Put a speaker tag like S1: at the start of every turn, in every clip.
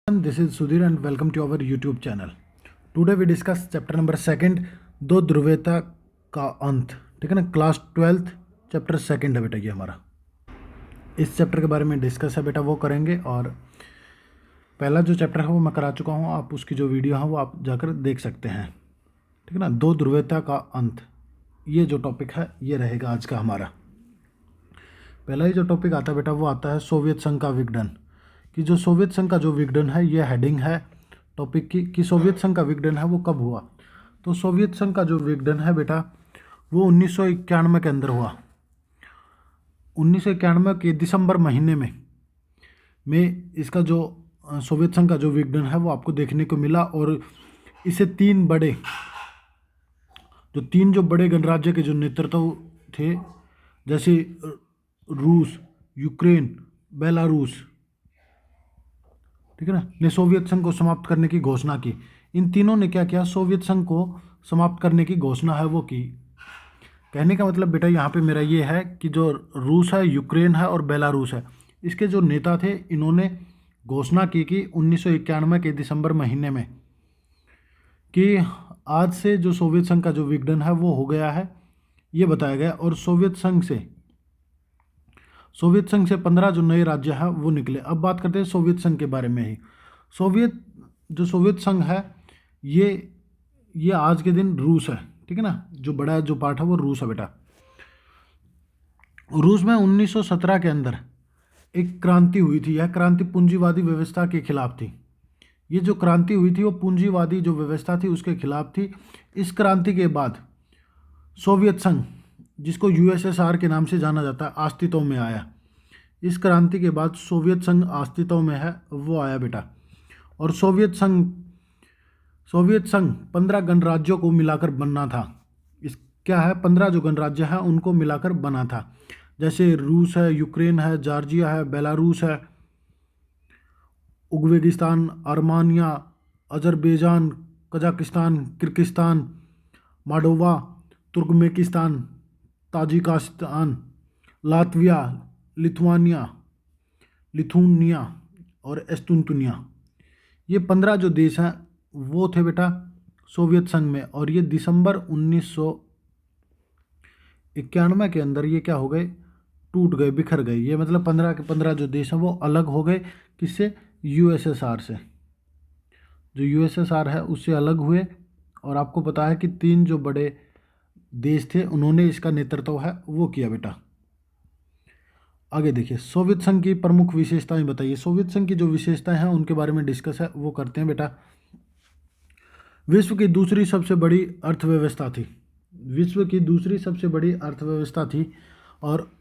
S1: This is Sudhir and welcome to our YouTube channel. Today we discuss chapter number 2 दो ध्रुवीयता का अंत। ठीक है ना, क्लास 12th चैप्टर 2 है बेटा ये हमारा। इस चैप्टर के बारे में डिस्कस है बेटा वो करेंगे, और पहला जो चैप्टर है वो मैं करा चुका हूँ, आप उसकी जो वीडियो है वो आप जाकर देख सकते हैं। ठीक है ना, दो ध्रुवीयता का अंत, ये जो टॉपिक है ये रहेगा आज का हमारा। पहला ही जो टॉपिक आता है बेटा वो आता है सोवियत संघ का विघटन। कि जो सोवियत संघ का जो विघटन है ये हेडिंग है टॉपिक की, कि सोवियत संघ का विघटन है वो कब हुआ। तो सोवियत संघ का जो विघटन है बेटा वो 1991 के अंदर हुआ। 1991 के दिसंबर महीने में इसका जो सोवियत संघ का जो विघटन है वो आपको देखने को मिला। और इसे तीन जो बड़े गणराज्य के जो नेतृत्व थे, जैसे रूस, यूक्रेन, बेलारूस, ठीक है ना, ने सोवियत संघ को समाप्त करने की घोषणा की। इन तीनों ने क्या किया, सोवियत संघ को समाप्त करने की घोषणा है वो की। कहने का मतलब बेटा यहाँ पे मेरा ये है कि जो रूस है, यूक्रेन है और बेलारूस है, इसके जो नेता थे इन्होंने घोषणा की कि 1991 के दिसंबर महीने में कि आज से जो सोवियत संघ का जो विघटन है वो हो गया है, ये बताया गया। और सोवियत संघ से 15 जो नए राज्य हैं वो निकले। अब बात करते हैं सोवियत संघ के बारे में ही। सोवियत संघ है ये आज के दिन रूस है। ठीक है ना, जो बड़ा जो पार्ट है वो रूस है बेटा। रूस में 1917 के अंदर एक क्रांति हुई थी। यह क्रांति पूंजीवादी व्यवस्था के खिलाफ थी। ये जो क्रांति हुई थी वो पूंजीवादी जो व्यवस्था थी उसके खिलाफ थी। इस क्रांति के बाद सोवियत संघ, जिसको यूएसएसआर के नाम से जाना जाता है, अस्तित्व में आया। इस क्रांति के बाद सोवियत संघ अस्तित्व में है वो आया बेटा। और सोवियत संघ 15 गणराज्यों को मिलाकर बनना था। इस क्या है, 15 जो गणराज्य हैं उनको मिलाकर बना था। जैसे रूस है, यूक्रेन है, जॉर्जिया है, बेलारूस है, Uzbekistan, Armenia, Azerbaijan, Kazakhstan, Kyrgyzstan, Moldova, Turkmenistan, Tajikistan, Latvia, Lithuania और एस्टोनिया। ये 15 जो देश हैं वो थे बेटा सोवियत संघ में। और ये दिसंबर 1991 के अंदर ये क्या हो गए, टूट गए, बिखर गए। ये मतलब 15 के 15 जो देश हैं वो अलग हो गए। किससे? यूएसएसआर से। जो यूएसएसआर है उससे अलग हुए। और आपको पता है कि 3 जो बड़े देश थे उन्होंने इसका नेतृत्व है वो किया बेटा। आगे देखिए, सोवियत संघ की प्रमुख विशेषताएं बताइए। सोवियत संघ की जो विशेषताएं हैं उनके बारे में डिस्कस है वो करते हैं बेटा। विश्व की दूसरी सबसे बड़ी अर्थव्यवस्था थी। विश्व की दूसरी सबसे बड़ी अर्थव्यवस्था थी और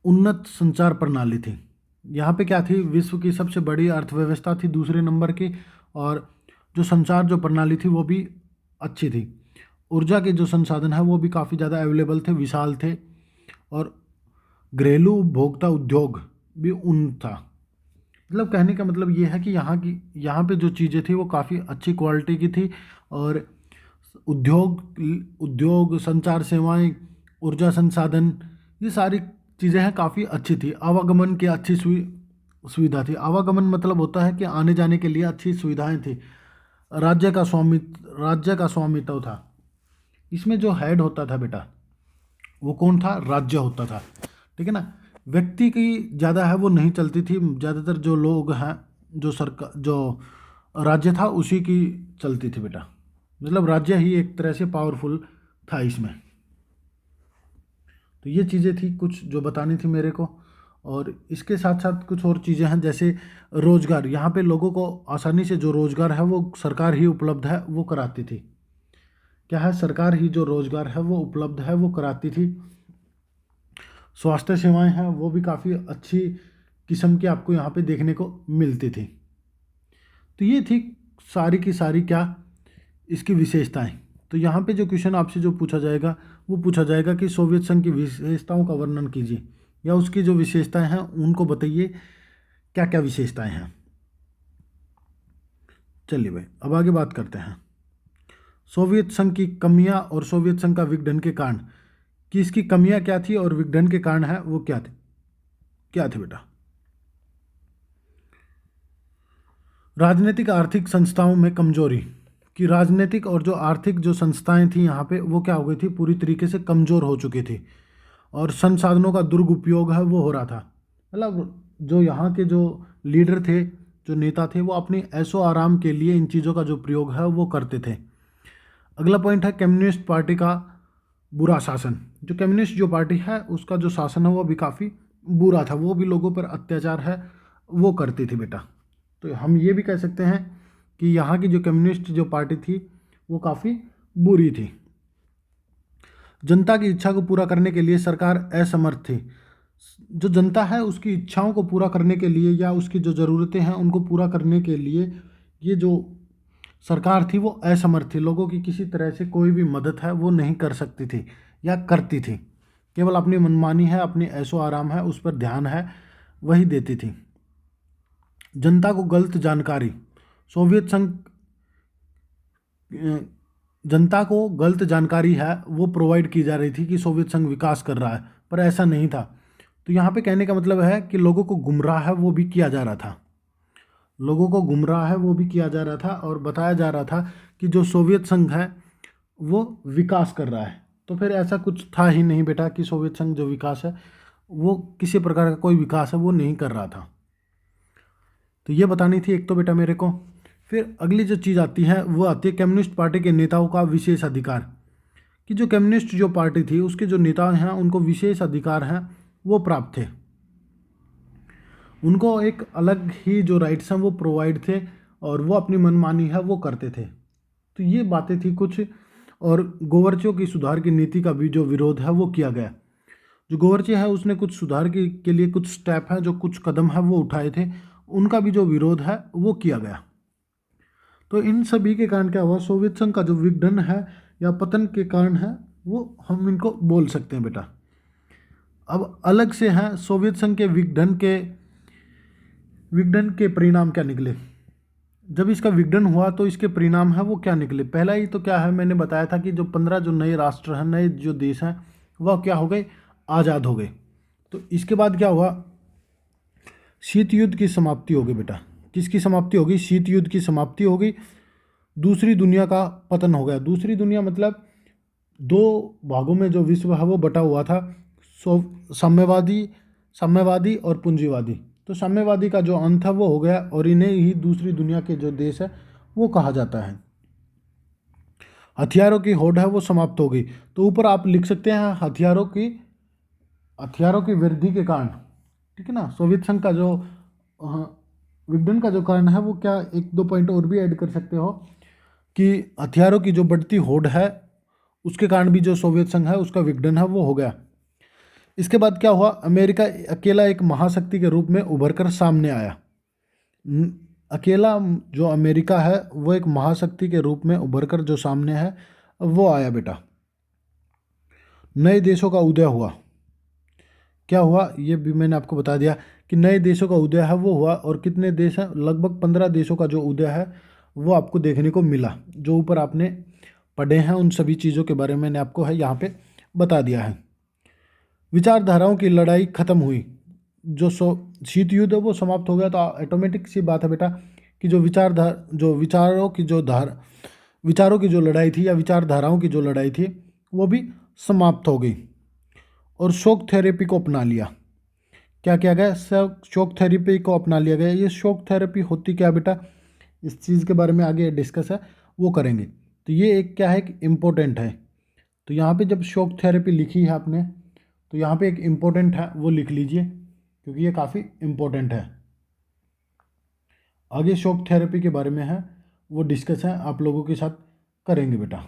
S1: उन्नत संचार प्रणाली थी। यहाँ पे क्या थी, विश्व की सबसे बड़ी अर्थव्यवस्था थी दूसरे नंबर की, और जो संचार जो प्रणाली थी वो भी अच्छी थी। ऊर्जा के जो संसाधन है वो भी काफ़ी ज़्यादा अवेलेबल थे, विशाल थे। और घरेलू उपभोक्ता उद्योग भी उन्नत था। मतलब कहने का मतलब ये है कि यहाँ पे जो चीज़ें थी वो काफ़ी अच्छी क्वालिटी की थी। और उद्योग, संचार सेवाएं, ऊर्जा संसाधन, ये सारी चीज़ें हैं काफ़ी अच्छी थी। आवागमन की अच्छी सुविधा थी। आवागमन मतलब होता है कि आने जाने के लिए अच्छी सुविधाएं थी। राज्य का स्वामित्व था। इसमें जो हेड होता था बेटा वो कौन था, राज्य होता था। ठीक है ना, व्यक्ति की ज़्यादा है वो नहीं चलती थी। ज़्यादातर जो लोग हैं, जो राज्य था उसी की चलती थी बेटा। मतलब राज्य ही एक तरह से पावरफुल था इसमें। तो ये चीज़ें थी कुछ जो बतानी थी मेरे को। और इसके साथ साथ कुछ और चीज़ें हैं, जैसे रोजगार। यहाँ पे लोगों को आसानी से जो रोजगार है वो सरकार ही उपलब्ध है वो कराती थी। क्या है, सरकार ही जो रोजगार है वो उपलब्ध है वो कराती थी। स्वास्थ्य सेवाएं हैं वो भी काफ़ी अच्छी किस्म की आपको यहाँ पे देखने को मिलती थी। तो ये थी सारी की सारी क्या इसकी विशेषताएं। तो यहाँ पे जो क्वेश्चन आपसे जो पूछा जाएगा वो पूछा जाएगा कि सोवियत संघ की विशेषताओं का वर्णन कीजिए, या उसकी जो विशेषताएं हैं उनको बताइए क्या क्या विशेषताएं हैं। चलिए भाई अब आगे बात करते हैं सोवियत संघ की कमियां और सोवियत संघ का विघटन के कारण। कि इसकी कमियां क्या थी और विघटन के कारण है वो क्या थे बेटा। राजनीतिक आर्थिक संस्थाओं में कमजोरी, कि राजनीतिक और जो आर्थिक जो संस्थाएं थी यहाँ पे वो क्या हो गई थी, पूरी तरीके से कमज़ोर हो चुकी थी और संसाधनों का दुरुपयोग है वो हो रहा था। मतलब जो यहाँ के जो लीडर थे, जो नेता थे, वो अपनी ऐशो आराम के लिए इन चीज़ों का जो प्रयोग है वो करते थे। अगला पॉइंट है कम्युनिस्ट पार्टी का बुरा शासन। जो कम्युनिस्ट जो पार्टी है उसका जो शासन है वो भी काफ़ी बुरा था, वो भी लोगों पर अत्याचार है वो करती थी बेटा। तो हम ये भी कह सकते हैं कि यहाँ की जो कम्युनिस्ट जो पार्टी थी वो काफ़ी बुरी थी। जनता की इच्छा को पूरा करने के लिए सरकार असमर्थ थी। जो जनता है उसकी इच्छाओं को पूरा करने के लिए या उसकी जो ज़रूरतें हैं उनको पूरा करने के लिए ये जो सरकार थी वो असमर्थ थी। लोगों की किसी तरह से कोई भी मदद है वो नहीं कर सकती थी या करती थी, केवल अपनी मनमानी है, अपनी ऐशो आराम है, उस पर ध्यान है, वही देती थी। जनता को गलत जानकारी, सोवियत संघ जनता को गलत जानकारी है वो प्रोवाइड की जा रही थी कि सोवियत संघ विकास कर रहा है, पर ऐसा नहीं था। तो यहाँ पे कहने का मतलब है कि लोगों को गुमराह है वो भी किया जा रहा था, लोगों को गुमराह है वो भी किया जा रहा था और बताया जा रहा था कि जो सोवियत संघ है वो विकास कर रहा है। तो फिर ऐसा कुछ था ही नहीं बेटा कि सोवियत संघ जो विकास है वो किसी प्रकार का कोई विकास है वो नहीं कर रहा था। तो ये बतानी थी एक तो बेटा मेरे को। फिर अगली जो चीज़ आती है वो आती है कम्युनिस्ट पार्टी के नेताओं का विशेष अधिकार, कि जो कम्युनिस्ट जो पार्टी थी उसके जो नेता हैं उनको विशेष अधिकार हैं वो प्राप्त थे, उनको एक अलग ही जो राइट्स हैं वो प्रोवाइड थे और वो अपनी मनमानी है वो करते थे। तो ये बातें थी कुछ। और गोवर्चों की सुधार की नीति का भी जो विरोध है वो किया गया। जो गोवर्चे है उसने कुछ सुधार के लिए कुछ स्टेप हैं, जो कुछ कदम है वो उठाए थे, उनका भी जो विरोध है वो किया गया। तो इन सभी के कारण क्या हुआ, सोवियत संघ का जो विघटन है या पतन के कारण है वो हम इनको बोल सकते हैं बेटा। अब अलग से हैं सोवियत संघ के विघटन के परिणाम क्या निकले। जब इसका विघटन हुआ तो इसके परिणाम है वो क्या निकले। पहला ही तो क्या है, मैंने बताया था कि जो 15 जो नए राष्ट्र हैं, नए जो देश हैं, वह क्या हो गए, आज़ाद हो गए। तो इसके बाद क्या हुआ, शीत युद्ध की समाप्ति हो गई बेटा। किसकी समाप्ति होगी, शीत युद्ध की समाप्ति हो गई। दूसरी दुनिया का पतन हो गया। दूसरी दुनिया मतलब दो भागों में जो विश्व है वो बटा हुआ था, सो साम्यवादी और पूंजीवादी। तो साम्यवादी का जो अंत है वो हो गया और इन्हें ही दूसरी दुनिया के जो देश है वो कहा जाता है। हथियारों की होड़ है वो समाप्त हो गई। तो ऊपर आप लिख सकते हैं हथियारों की वृद्धि के कारण, ठीक है ना। सोवियत संघ का जो विघटन का जो कारण है वो क्या, एक दो पॉइंट और भी ऐड कर सकते हो कि हथियारों की जो बढ़ती होड़ है उसके कारण भी जो सोवियत संघ है उसका विघटन है वो हो गया। इसके बाद क्या हुआ, अमेरिका अकेला एक महाशक्ति के रूप में उभर कर सामने आया। अकेला जो अमेरिका है वो एक महाशक्ति के रूप में उभर कर जो सामने है वो आया बेटा। नए देशों का उदय हुआ। क्या हुआ ये भी मैंने आपको बता दिया कि नए देशों का उदय है वो हुआ। और कितने देश हैं, लगभग 15 देशों का जो उदय है वो आपको देखने को मिला। जो ऊपर आपने पढ़े हैं उन सभी चीज़ों के बारे में मैंने आपको है यहाँ पे बता दिया है। विचारधाराओं की लड़ाई खत्म हुई। जो शीत युद्ध है वो समाप्त हो गया। तो ऑटोमेटिक सी बात है बेटा कि जो विचारों की जो लड़ाई थी या विचारधाराओं की जो लड़ाई थी वो भी समाप्त हो गई। और शॉक थेरेपी को अपना लिया। क्या किया गया, शॉक थेरेपी को अपना लिया गया। ये शॉक थेरेपी होती क्या बेटा, इस चीज़ के बारे में आगे डिस्कस है वो करेंगे। तो ये एक क्या है कि इम्पोर्टेंट है। तो यहाँ पे जब शॉक थेरेपी लिखी है आपने तो यहाँ पे एक इम्पोर्टेंट है वो लिख लीजिए क्योंकि ये काफ़ी इम्पोर्टेंट है। आगे शॉक थेरेपी के बारे में है वो डिस्कस है आप लोगों के साथ करेंगे बेटा,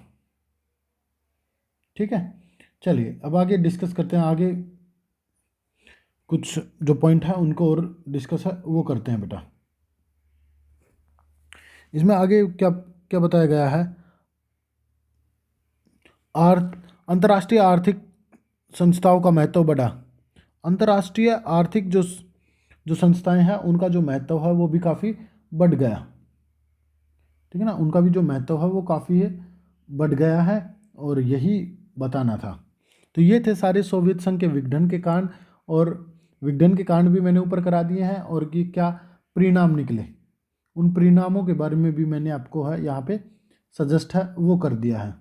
S1: ठीक है। चलिए अब आगे डिस्कस करते हैं। आगे कुछ जो पॉइंट है उनको और डिस्कस है वो करते हैं बेटा। इसमें आगे क्या क्या बताया गया है, अंतर्राष्ट्रीय आर्थिक संस्थाओं का महत्व बढ़ा। अंतर्राष्ट्रीय आर्थिक जो संस्थाएं हैं उनका जो महत्व है वो भी काफ़ी बढ़ गया, ठीक है ना। उनका भी जो महत्व है वो काफ़ी बढ़ गया है और यही बताना था। तो ये थे सारे सोवियत संघ के विघटन के कारण। और विघटन के कारण भी मैंने ऊपर करा दिए हैं और कि क्या परिणाम निकले उन परिणामों के बारे में भी मैंने आपको है यहाँ पे सजेस्ट है वो कर दिया है।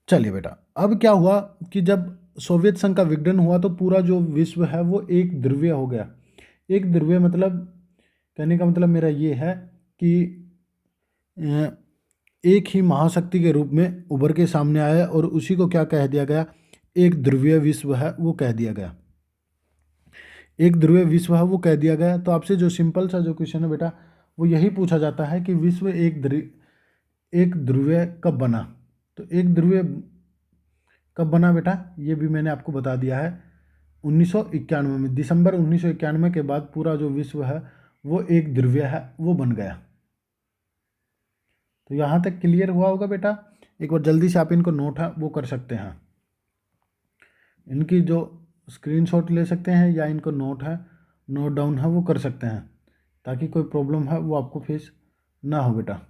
S1: चलिए बेटा, अब क्या हुआ कि जब सोवियत संघ का विघटन हुआ तो पूरा जो विश्व है वो एक ध्रुवीय हो गया। एक ध्रुवीय मतलब, कहने का मतलब मेरा ये है कि अ, एक ही महाशक्ति के रूप में उभर के सामने आया और उसी को क्या कह दिया गया, एक ध्रुवीय विश्व है वो कह दिया गया। एक ध्रुवीय विश्व है वो कह दिया गया। तो आपसे जो सिंपल सा जो क्वेश्चन है बेटा, वो यही पूछा जाता है कि विश्व एक ध्रुवीय कब बना। तो एक ध्रुवीय कब बना बेटा, ये भी मैंने आपको बता दिया है 1991 में। दिसंबर 1991 के बाद पूरा जो विश्व है वो एक ध्रुवीय है वो बन गया। तो यहाँ तक क्लियर हुआ होगा बेटा। एक बार जल्दी से आप इनको नोट है वो कर सकते हैं, इनकी जो स्क्रीनशॉट ले सकते हैं या इनको नोट है नोट डाउन है वो कर सकते हैं, ताकि कोई प्रॉब्लम है वो आपको फेस ना हो बेटा।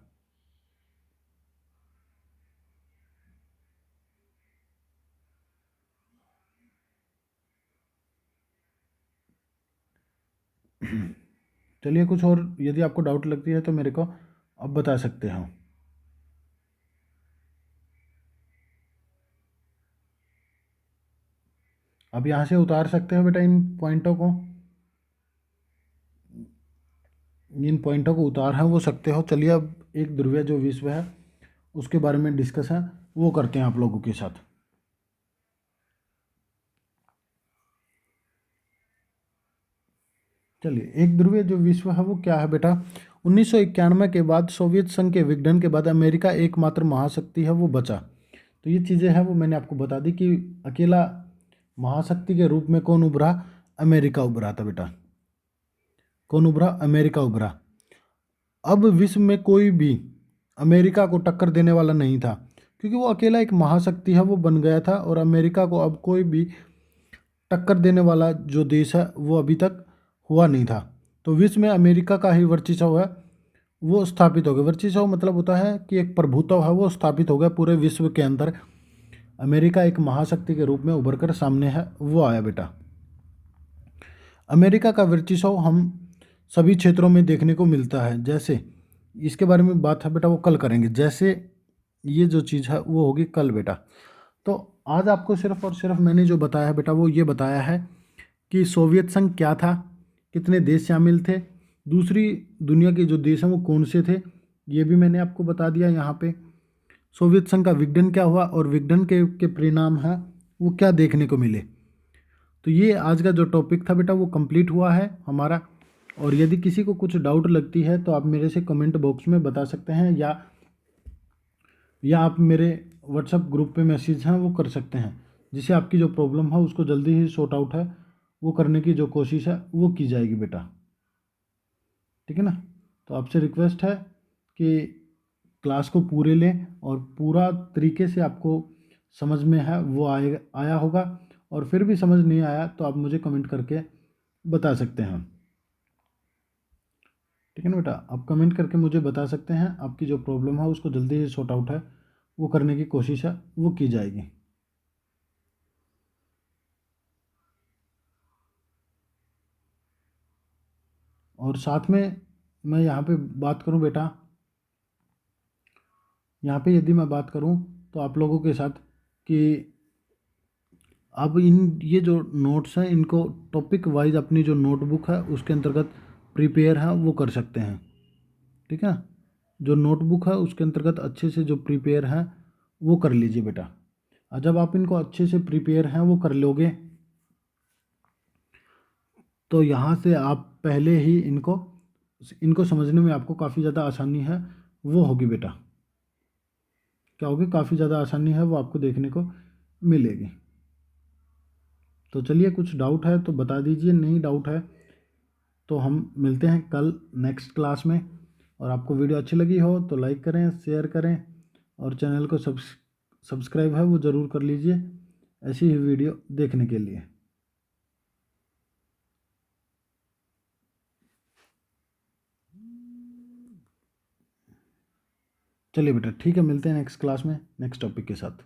S1: चलिए, कुछ और यदि आपको डाउट लगती है तो मेरे को अब बता सकते हो। अब यहाँ से उतार सकते हो बेटा इन पॉइंटों को, इन पॉइंटों को उतार है वो सकते हो। चलिए, अब एक ध्रुवीय जो विश्व है उसके बारे में डिस्कस है वो करते हैं आप लोगों के साथ। चलिए, एक ध्रुवीय जो विश्व है वो क्या है बेटा। 1991 के बाद सोवियत संघ के विघटन के बाद अमेरिका एकमात्र महाशक्ति है वो बचा। तो ये चीज़ें हैं वो मैंने आपको बता दी कि अकेला महाशक्ति के रूप में कौन उभरा, अमेरिका उभरा था बेटा। कौन उभरा, अमेरिका उभरा। अब विश्व में कोई भी अमेरिका को टक्कर देने वाला नहीं था, क्योंकि वो अकेला एक महाशक्ति है वो बन गया था, और अमेरिका को अब कोई भी टक्कर देने वाला जो देश है वो अभी तक हुआ नहीं था। तो विश्व में अमेरिका का ही वर्चस्व है वो स्थापित हो गया। वर्चस्व मतलब होता है कि एक प्रभुत्व है वो स्थापित हो गया पूरे विश्व के अंदर। अमेरिका एक महाशक्ति के रूप में उभर कर सामने है वो आया बेटा। अमेरिका का वर्चस्व हम सभी क्षेत्रों में देखने को मिलता है। जैसे इसके बारे में बात है बेटा वो कल करेंगे, जैसे ये जो चीज़ है वो होगी कल बेटा। तो आज आपको सिर्फ और सिर्फ मैंने जो बताया है बेटा वो ये बताया है कि सोवियत संघ क्या था, कितने देश शामिल थे, दूसरी दुनिया के जो देश हैं वो कौन से थे, ये भी मैंने आपको बता दिया यहाँ पे। सोवियत संघ का विघटन क्या हुआ और विघटन के परिणाम हैं वो क्या देखने को मिले। तो ये आज का जो टॉपिक था बेटा वो कंप्लीट हुआ है हमारा। और यदि किसी को कुछ डाउट लगती है तो आप मेरे से कमेंट बॉक्स में बता सकते हैं, या आप मेरे व्हाट्सएप ग्रुप पे मैसेज हैं वो कर सकते हैं, जिससे आपकी जो प्रॉब्लम है उसको जल्दी ही सॉर्ट आउट है वो करने की जो कोशिश है वो की जाएगी बेटा। ठीक है ना। तो आपसे रिक्वेस्ट है कि क्लास को पूरे लें और पूरा तरीके से आपको समझ में है वो आया होगा, और फिर भी समझ नहीं आया तो आप मुझे कमेंट करके बता सकते हैं। ठीक है ना बेटा, आप कमेंट करके मुझे बता सकते हैं, आपकी जो प्रॉब्लम है उसको जल्दी ही सॉर्ट आउट है वो करने की कोशिश है वो की जाएगी। और साथ में मैं यहाँ पे बात करूँ बेटा, यहाँ पे यदि मैं बात करूँ तो आप लोगों के साथ कि अब ये जो नोट्स हैं इनको टॉपिक वाइज अपनी जो नोटबुक है उसके अंतर्गत प्रिपेयर है वो कर सकते हैं। ठीक है, जो नोटबुक है उसके अंतर्गत अच्छे से जो प्रिपेयर है वो कर लीजिए बेटा। और जब आप इनको अच्छे से प्रिपेयर हैं वो कर लोगे तो यहाँ से आप पहले ही इनको इनको समझने में आपको काफ़ी ज़्यादा आसानी है वो होगी बेटा। क्या होगी, काफ़ी ज़्यादा आसानी है वो आपको देखने को मिलेगी। तो चलिए, कुछ डाउट है तो बता दीजिए, नहीं डाउट है तो हम मिलते हैं कल नेक्स्ट क्लास में। और आपको वीडियो अच्छी लगी हो तो लाइक करें, शेयर करें, और चैनल को सब्सक्राइब है वो ज़रूर कर लीजिए ऐसी ही वीडियो देखने के लिए। चलिए बेटा, ठीक है, मिलते हैं नेक्स्ट क्लास में नेक्स्ट टॉपिक के साथ।